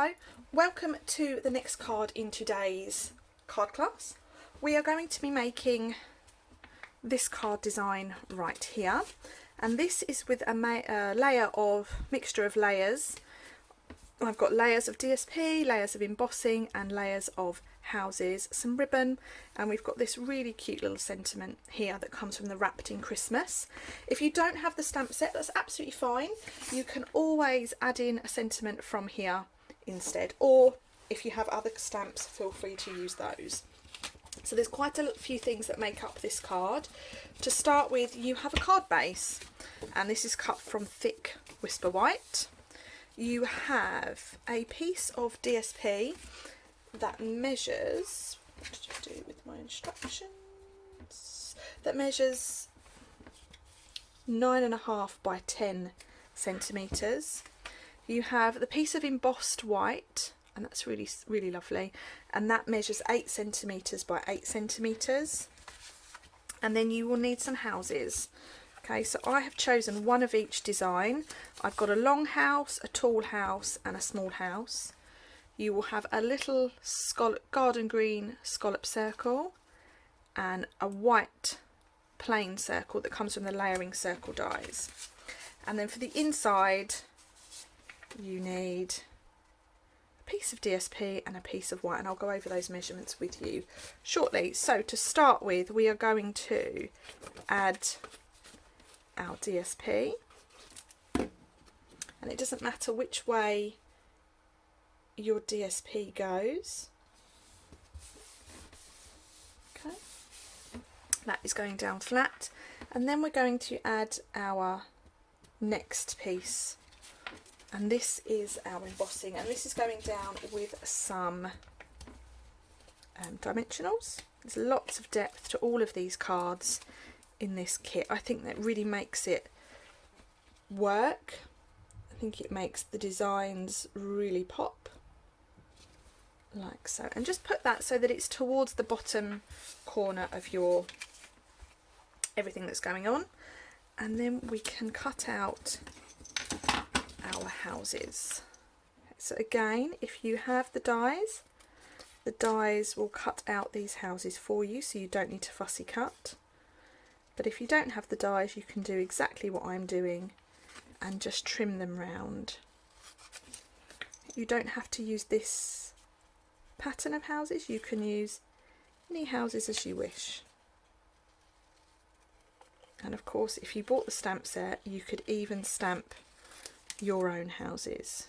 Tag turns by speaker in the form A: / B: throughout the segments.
A: Hello, welcome to the next card in today's card class. We are going to be making this card design right here, and this is with a mixture of layers. I've got layers of DSP, layers of embossing and layers of houses, some ribbon, and we've got this really cute little sentiment here that comes from the Wrapped in Christmas. If you don't have the stamp set, that's absolutely fine. You can always add in a sentiment from here instead, or if you have other stamps, feel free to use those. So there's quite a few things that make up this card. To start with, you have a card base, and this is cut from thick Whisper White. You have a piece of DSP that measures, what did I do with my instructions? That measures 9.5 by 10 centimetres. You have the piece of embossed white, and that's really lovely, and that measures 8 centimetres by 8 centimetres. And then you will need some houses. Okay, so I have chosen one of each design. I've got a long house, a tall house and a small house. You will have a little garden green scallop circle and a white plain circle that comes from the layering circle dies. And then for the inside you need a piece of DSP and a piece of white, and I'll go over those measurements with you shortly. So to start with, we are going to add our DSP, and it doesn't matter which way your DSP goes. Okay, that is going down flat, and then we're going to add our next piece, and this is our embossing, and this is going down with some dimensionals. There's lots of depth to all of these cards in this kit. I think that really makes it work. I think it makes the designs really pop, like so. And just put that so that it's towards the bottom corner of your everything that's going on, and then we can cut out our houses. So again, if you have the dies will cut out these houses for you, so you don't need to fussy cut. But if you don't have the dies, you can do exactly what I'm doing and just trim them round. You don't have to use this pattern of houses, you can use any houses as you wish. And of course, if you bought the stamp set, you could even stamp your own houses.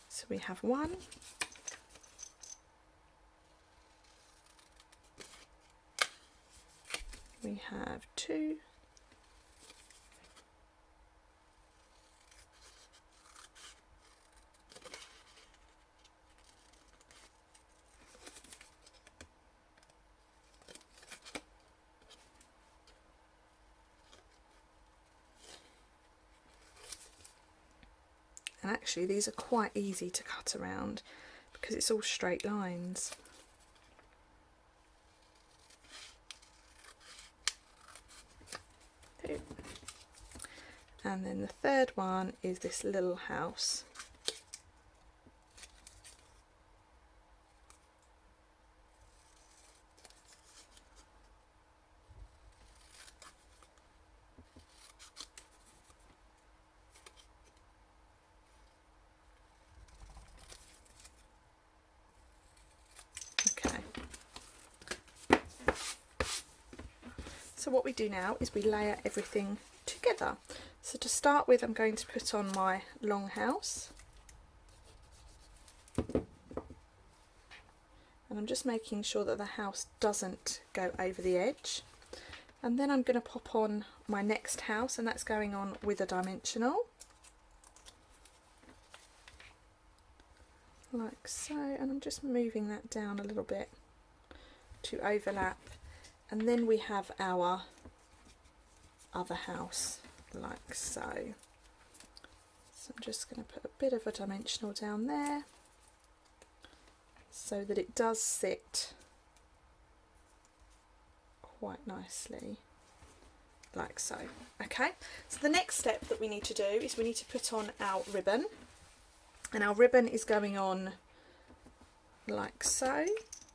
A: So we have one, we have two, and actually these are quite easy to cut around because it's all straight lines. And then the third one is this little house. Okay. So what we do now is we layer everything together. So to start with, I'm going to put on my long house, and I'm just making sure that the house doesn't go over the edge, and then I'm going to pop on my next house, and that's going on with a dimensional, like so, and I'm just moving that down a little bit to overlap, and then we have our other house, like so. So I'm just going to put a bit of a dimensional down there so that it does sit quite nicely, like so. Okay, so the next step that we need to do is we need to put on our ribbon, and our ribbon is going on like so,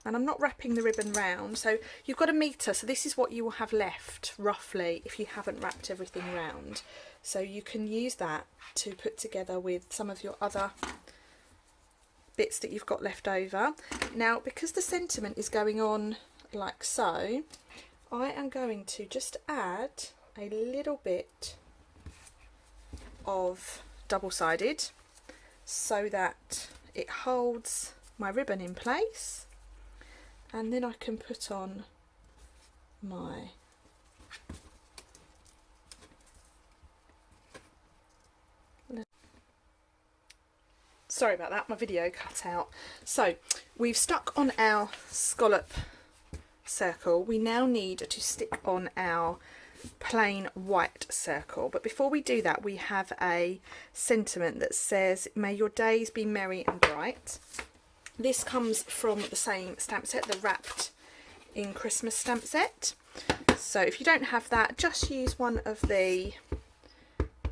A: and I'm not wrapping the ribbon round, so you've got a metre, so this is what you will have left roughly if you haven't wrapped everything round, so you can use that to put together with some of your other bits that you've got left over. Now, because the sentiment is going on like so, I am going to just add a little bit of double-sided so that it holds my ribbon in place, and then I can put on my sorry about that, my video cut out. So we've stuck on our scallop circle. We now need to stick on our plain white circle, but before we do that we have a sentiment that says, may your days be merry and bright. This comes from the same stamp set, the Wrapped in Christmas stamp set. So if you don't have that, just use one of the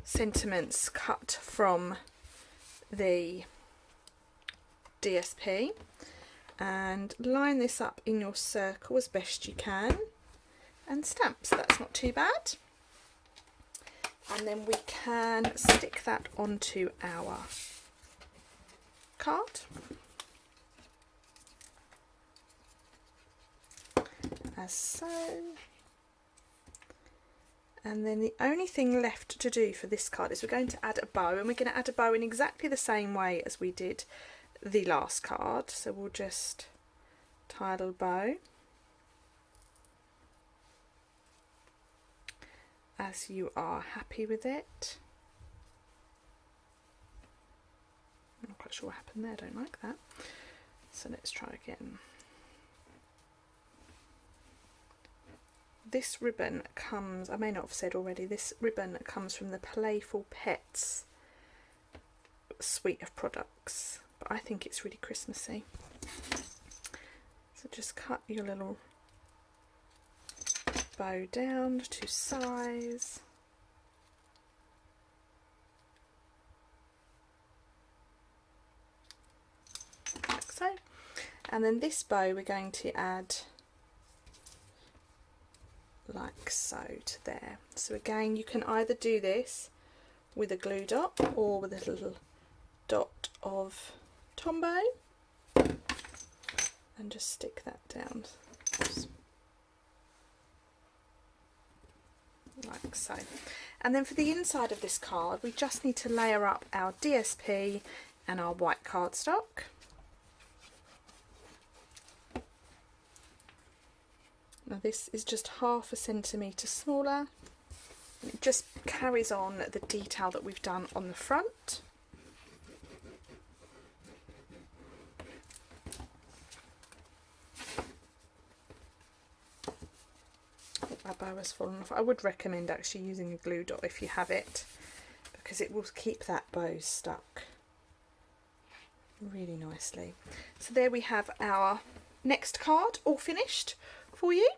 A: sentiments cut from the DSP and line this up in your circle as best you can and stamp, so that's not too bad. And then we can stick that onto our card as so. And then the only thing left to do for this card is we're going to add a bow, and we're going to add a bow in exactly the same way as we did the last card. So we'll just tie a little bow as you are happy with it. I'm not quite sure what happened there, I don't like that. So let's try again. This ribbon comes, I may not have said already, this ribbon comes from the Playful Pets suite of products, but I think it's really Christmassy. So just cut your little bow down to size. Like so. And then this bow we're going to add like so to there. So again, you can either do this with a glue dot or with a little dot of Tombow and just stick that down. Oops. Like so. And then for the inside of this card we just need to layer up our DSP and our white cardstock. Now this is just 1/2 centimetre smaller, and it just carries on the detail that we've done on the front. Our bow has fallen off. I would recommend actually using a glue dot if you have it, because it will keep that bow stuck really nicely. So there we have our next card all finished for you.